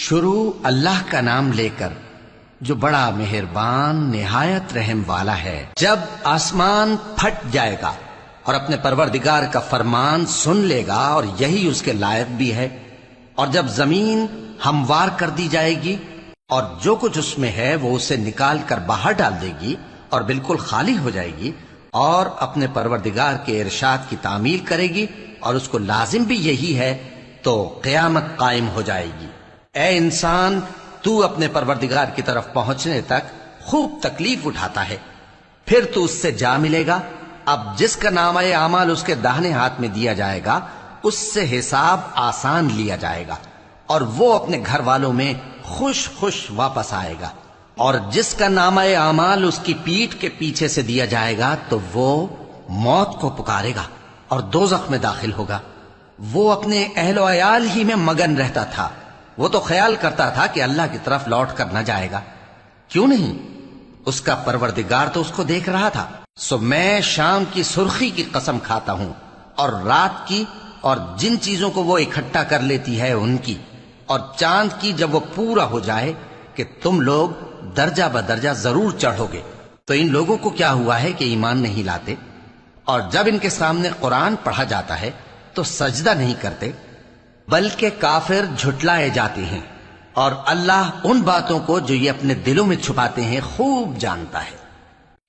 شروع اللہ کا نام لے کر جو بڑا مہربان نہایت رحم والا ہے۔ جب آسمان پھٹ جائے گا اور اپنے پروردگار کا فرمان سن لے گا اور یہی اس کے لائق بھی ہے، اور جب زمین ہموار کر دی جائے گی اور جو کچھ اس میں ہے وہ اسے نکال کر باہر ڈال دے گی اور بالکل خالی ہو جائے گی اور اپنے پروردگار کے ارشاد کی تعمیل کرے گی اور اس کو لازم بھی یہی ہے، تو قیامت قائم ہو جائے گی۔ اے انسان، تو اپنے پروردگار کی طرف پہنچنے تک خوب تکلیف اٹھاتا ہے، پھر تو اس سے جا ملے گا۔ اب جس کا نامہ اعمال اس کے داہنے ہاتھ میں دیا جائے گا اس سے حساب آسان لیا جائے گا اور وہ اپنے گھر والوں میں خوش خوش واپس آئے گا، اور جس کا نامہ اعمال اس کی پیٹھ کے پیچھے سے دیا جائے گا تو وہ موت کو پکارے گا اور دوزخ میں داخل ہوگا۔ وہ اپنے اہل و عیال ہی میں مگن رہتا تھا، وہ تو خیال کرتا تھا کہ اللہ کی طرف لوٹ کر نہ جائے گا، کیوں نہیں؟ اس کا پروردگار تو اس کو دیکھ رہا تھا۔ سو میں شام کی سرخی کی قسم کھاتا ہوں اور رات کی اور جن چیزوں کو وہ اکٹھا کر لیتی ہے ان کی، اور چاند کی جب وہ پورا ہو جائے کہ تم لوگ درجہ بدرجہ ضرور چڑھو گے۔ تو ان لوگوں کو کیا ہوا ہے کہ ایمان نہیں لاتے، اور جب ان کے سامنے قرآن پڑھا جاتا ہے تو سجدہ نہیں کرتے، بلکہ کافر جھٹلائے جاتے ہیں، اور اللہ ان باتوں کو جو یہ اپنے دلوں میں چھپاتے ہیں خوب جانتا ہے۔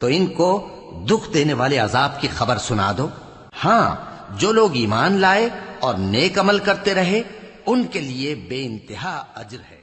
تو ان کو دکھ دینے والے عذاب کی خبر سنا دو۔ ہاں، جو لوگ ایمان لائے اور نیک عمل کرتے رہے ان کے لیے بے انتہا اجر ہے۔